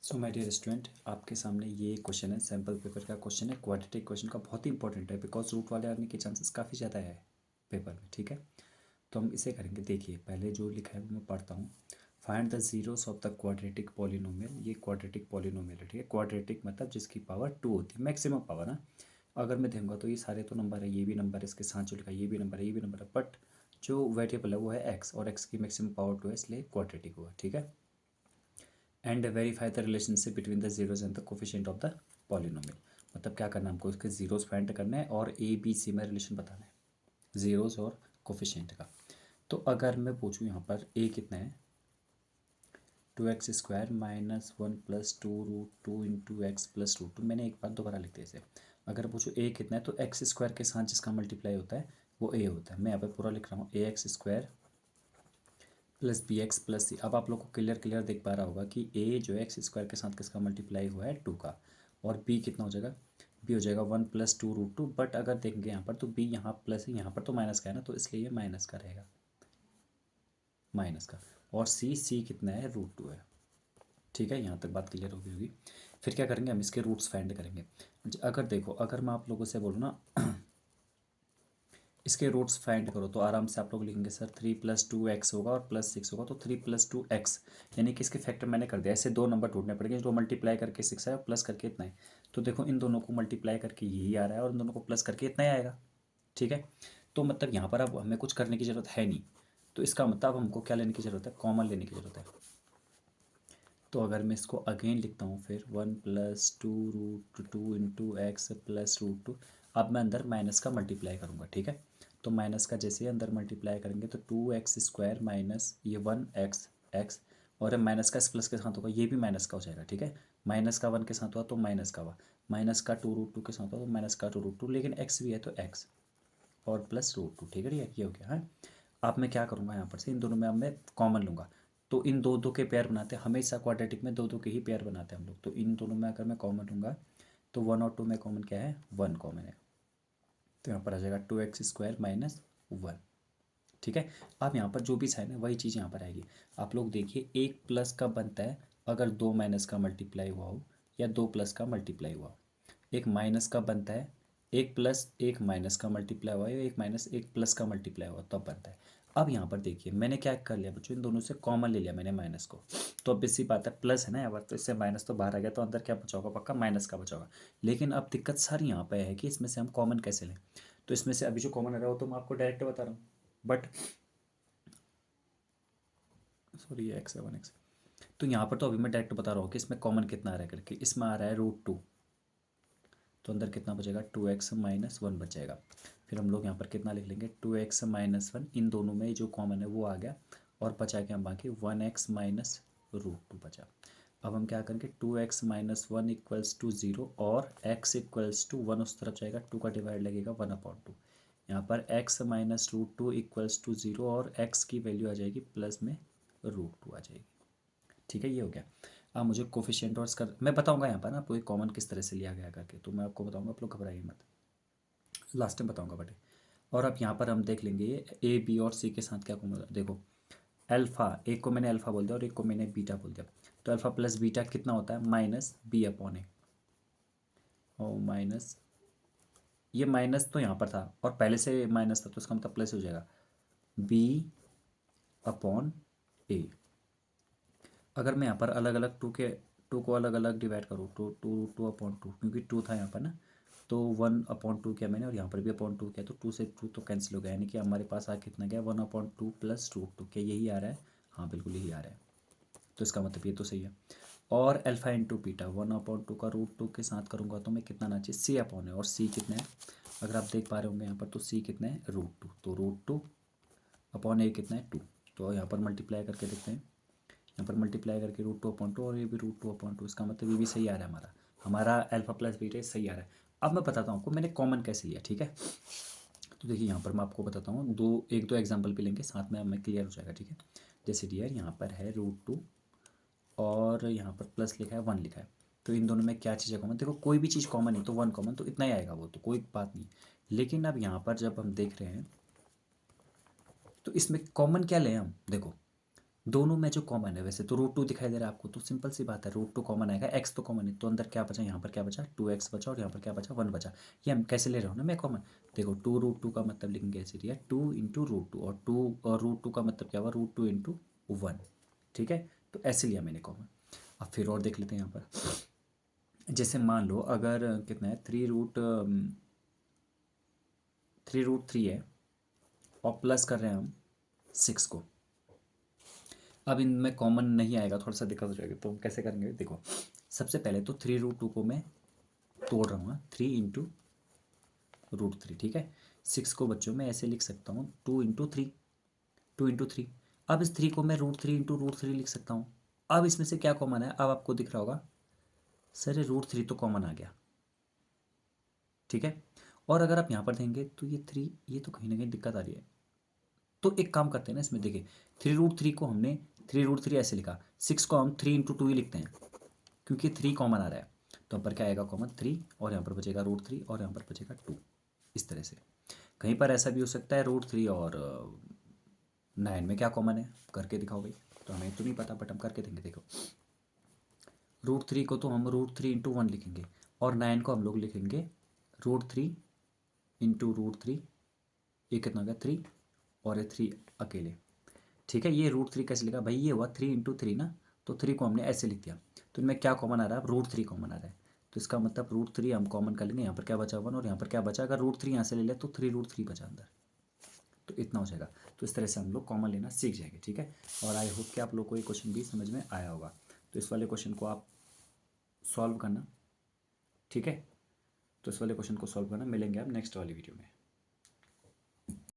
So my dear student, आपके सामने ये क्वेश्चन है, सैम्पल पेपर का क्वेश्चन है। क्वाड्रेटिक क्वेश्चन का बहुत ही इंपॉर्टेंट है बिकॉज रूट वाले आने के चांसेस काफ़ी ज़्यादा है पेपर में। ठीक है, तो हम इसे करेंगे। देखिए, पहले जो लिखा है वो मैं पढ़ता हूँ। Find the zeros of the quadratic polynomial. ये क्वाड्रेटिक पॉलिनोमियल है। ठीक है, क्वाड्रेटिक मतलब जिसकी पावर 2 होती है, मैक्सिमम पावर ना। अगर मैं देखूँगा तो ये सारे तो नंबर है, ये भी नंबर है, इसके साथ जो लिखा है ये भी नंबर है, ये भी नंबर है, बट जो वेरिएबल है वो है एक्स, और एक्स की मैक्सिमम पावर 2 है, इसलिए क्वाड्रेटिक हुआ। ठीक है, and verify the relationship between the zeros and the coefficient of the polynomial. मतलब क्या करना है हमको, इसके जीरोज फाइंड करना है और ए बी सी में रिलेशन बताना है जीरोज और कोफिशिएंट का। तो अगर मैं पूछूँ यहाँ पर ए कितना है, 2x² minus 1 plus 2√2 into x plus √2। मैंने एक बार दोबारा लिख दिया इसे। अगर पूछूँ ए कितना है तो x² के साथ जिसका मल्टीप्लाई होता है वो ए होता है। मैं यहाँ पे पूरा लिख रहा हूँ, ax² plus b x plus c. अब आप लोग को क्लियर दिख पा रहा होगा कि ए जो है x² के साथ किसका मल्टीप्लाई हुआ है, 2 का, और b कितना हो जाएगा, b हो जाएगा 1 प्लस 2√2। बट अगर देखेंगे यहाँ पर तो b यहाँ प्लस है, यहाँ पर तो माइनस का है ना, तो इसलिए ये माइनस का रहेगा, माइनस का। और c कितना है, √2 है। ठीक है, यहाँ तक बात क्लियर हो गई होगी। फिर क्या करेंगे, हम इसके रूट्स फाइंड करेंगे। अगर देखो, अगर मैं आप लोगों से बोलूँ ना इसके रूट्स फाइंड करो, तो आराम से आप लोग लिखेंगे सर 3 + 2x होगा और +6 होगा, तो 3 + 2x, यानी कि इसके फैक्टर मैंने कर दिया। ऐसे दो नंबर ढूंढने पड़ेंगे जो मल्टीप्लाई करके 6 है और प्लस करके इतना है। तो देखो, इन दोनों को मल्टीप्लाई करके यही आ रहा है और इन दोनों को प्लस करके इतना ही आएगा। ठीक है, तो मतलब यहाँ पर अब हमें कुछ करने की ज़रूरत है नहीं। तो इसका मतलब हमको क्या लेने की ज़रूरत है, कॉमन लेने की ज़रूरत है। तो अगर मैं इसको अगेन लिखता हूँ, फिर 1 + 2√2 इंटू एक्स प्लस √2। अब मैं अंदर माइनस का मल्टीप्लाई करूँगा। ठीक है, तो माइनस का जैसे ही अंदर मल्टीप्लाई करेंगे तो 2x² माइनस ये 1x एक्स, और माइनस का इस प्लस के साथ होगा, ये भी माइनस का हो जाएगा। ठीक है, माइनस का 1 के साथ हुआ तो माइनस का हुआ, माइनस का 2√2 के साथ हुआ तो माइनस का 2√2, लेकिन एक्स भी है तो एक्स और प्लस √2। ठीक है, ये हो गया। हाँ, अब मैं क्या करूँगा, यहाँ पर से इन दोनों में अब मैं कॉमन लूँगा। तो इन दो दो के पेयर बनाते हैं, हमेशा क्वाड्रेटिक में दो दो के ही पेयर बनाते हैं हम लोग। तो इन दोनों में अगर मैं कॉमन लूँगा तो 1 और 2 में कॉमन क्या है, 1 कॉमन है। तो यहाँ पर आ जाएगा 2x² माइनस 1। ठीक है, अब यहाँ पर जो भी साइन है वही चीज़ यहाँ पर आएगी। आप लोग देखिए, एक प्लस का बनता है अगर दो माइनस का मल्टीप्लाई हुआ हो या दो प्लस का मल्टीप्लाई हुआ हो। एक माइनस का बनता है, एक प्लस एक माइनस का मल्टीप्लाई हुआ है, एक माइनस एक प्लस का मल्टीप्लाई हुआ तब बनता है। अब यहाँ पर देखिए, मैंने क्या कर लिया बच्चों, इन दोनों से कॉमन ले लिया मैंने माइनस को। तो अब इसी बात है, प्लस है ना यहाँ पर, तो इससे माइनस तो बाहर आ गया, तो अंदर क्या बचा होगा, पक्का माइनस का बचा होगा। लेकिन अब दिक्कत सारी यहाँ पर है कि इसमें से हम कॉमन कैसे लें। तो इसमें से अभी जो कॉमन आ रहा हो तो मैं आपको डायरेक्ट बता रहा हूँ, बट सॉरी ये x7x। तो यहाँ पर तो अभी मैं डायरेक्ट बता रहा हूँ कि इसमें कॉमन कितना आ रहा है करके। इसमें आ रहा है √2, तो अंदर कितना बचेगा, 2x माइनस 1 बच जाएगा। फिर हम लोग यहाँ पर कितना लिख लेंगे, 2x माइनस 1, इन दोनों में जो कॉमन है वो आ गया, और बचा क्या बाकी, 1x माइनस √2 बचा। अब हम क्या करेंगे, 2x माइनस 1 इक्वल्स टू 0 और x इक्वल्स टू 1 उस तरफ जाएगा, 2 का डिवाइड लगेगा 1/2। यहाँ पर x माइनस √2 इक्वल्स टू 0 और x की वैल्यू आ जाएगी प्लस में √2 आ जाएगी। ठीक है, ये हो गया। अब मुझे कोफिशिएंट और इसका मैं बताऊंगा यहाँ पर ना आपको एक कॉमन किस तरह से लिया गया करके, तो मैं आपको बताऊंगा, आप लोग घबराइए मत, लास्ट टाइम बताऊंगा बटे। और अब यहाँ पर हम देख लेंगे ए बी और सी के साथ क्या कॉमन। देखो, अल्फ़ा, एक को मैंने अल्फ़ा बोल दिया और एक को मैंने बीटा बोल दिया। तो अल्फ़ा प्लस बीटा कितना होता है, माइनस b/a, और माइनस, ये माइनस तो यहाँ पर था और पहले से माइनस था, तो इसका मतलब प्लस हो जाएगा b/a। अगर मैं यहाँ पर अलग अलग टू को अलग अलग डिवाइड करूँ, टू क्योंकि 2 था यहाँ पर ना, तो 1/2 किया मैंने, और यहाँ पर भी /2 किया, तो 2 से 2 तो कैंसिल हो गया, यानी कि हमारे पास आ कितना गया, 1/2 प्लस √2। क्या यही आ रहा है, हाँ बिल्कुल यही आ रहा है। तो इसका मतलब ये तो सही है। और अल्फ़ा इंटू बीटा, 1/2 का √2 के साथ करूँगा तो मैं कितना आना चाहिए, c/, है, और c कितना है, अगर आप देख पा रहे होंगे यहाँ पर, तो c कितना है, √2, तो √2/a कितना है, 2। तो यहाँ पर मल्टीप्लाई करके देखते हैं, यहाँ पर मल्टीप्लाई करके √2/2, और ये भी √2/2, इसका मतलब ये भी सही आ रहा है, हमारा अल्फ़ा प्लस बीटा सही आ रहा है। अब मैं बताता हूँ आपको मैंने कॉमन कैसे लिया। ठीक है, तो देखिए यहाँ पर मैं आपको बताता हूँ, एक दो एग्जांपल भी लेंगे साथ में, हमें क्लियर हो जाएगा। ठीक है, जैसे डियर यहाँ पर है √2 और यहाँ पर प्लस लिखा है 1 लिखा है, तो इन दोनों में क्या चीज़ है कॉमन, देखो कोई भी चीज़ कॉमन है तो 1 कॉमन, तो इतना ही आएगा, वो तो कोई बात नहीं। लेकिन अब यहाँ पर जब हम देख रहे हैं तो इसमें कॉमन क्या लें हम, देखो दोनों में जो कॉमन है, वैसे तो रूट 2 दिखाई दे रहा है आपको, तो सिंपल सी बात है रूट 2 कॉमन आएगा, एक्स तो कॉमन है, तो अंदर क्या बचा, यहाँ पर क्या बचा 2x बचा, और यहाँ पर क्या बचा 1 बचा। ये हम कैसे ले रहे हो ना मैं कॉमन, देखो 2√2 का मतलब लिखेंगे ऐसे दिया 2 इंटू रूट टू, और 2 और √2 का मतलब क्या हुआ √2 इंटू 1, ठीक है। तो ऐसे लिया मैंने कॉमन। अब फिर और देख लेते हैं यहाँ पर, जैसे मान लो अगर कितना है 3√3 है और प्लस कर रहे हैं हम 6 को। अब इनमें कॉमन नहीं आएगा, थोड़ा सा दिक्कत हो जाएगी, तो हम कैसे करेंगे देखो, सबसे पहले तो 3√2 को मैं तोड़ रहा हूँ, 3 इंटू √3, ठीक है। 6 को बच्चों में ऐसे लिख सकता हूँ 2 इंटू थ्री। अब इस 3 को मैं √3 इंटू √3 लिख सकता हूँ। अब इसमें से क्या कॉमन है, अब आपको दिख रहा होगा सर ये √3 तो कॉमन आ गया, ठीक है। और अगर आप यहाँ पर देंगे तो ये 3, ये तो कहीं ना कहीं दिक्कत आ रही है। तो एक काम करते हैं ना इसमें, देखिए 3√3 को हमने 3√3 ऐसे लिखा, 6 को हम 3 इंटू 2 ही लिखते हैं क्योंकि 3 कॉमन आ रहा है। तो यहाँ पर क्या आएगा कॉमन 3, और यहाँ पर बचेगा √3, और यहाँ पर बचेगा 2। इस तरह से कहीं पर ऐसा भी हो सकता है √3 और 9 में क्या कॉमन है, करके दिखाओ भाई। तो हमें तो नहीं पता, बट हम करके देंगे। देखो √3 को तो हम √3 इंटू 1 लिखेंगे, और 9 को हम लोग लिखेंगे √3 इंटू √3। ये कितना हो गया 3, और ये 3 अकेले, ठीक है। ये √3 कैसे लिखा भाई, ये हुआ 3 इंटू 3 ना, तो 3 को हमने ऐसे लिख दिया। तो इनमें क्या कॉमन आ रहा है, √3 कॉमन आ रहा है। तो इसका मतलब √3 हम कॉमन कर लेंगे, यहाँ पर क्या बचा 1, और यहाँ पर क्या बचा, अगर √3 यहाँ से ले ले तो 3√3 बचा अंदर, तो इतना हो जाएगा। तो इस तरह से हम लोग कॉमन लेना सीख जाएंगे, ठीक है। और आई होप कि आप लोग को ये क्वेश्चन भी समझ में आया होगा। तो इस वाले क्वेश्चन को आप सॉल्व करना, ठीक है। तो इस वाले क्वेश्चन को सॉल्व करना, मिलेंगे आप नेक्स्ट वाली वीडियो में।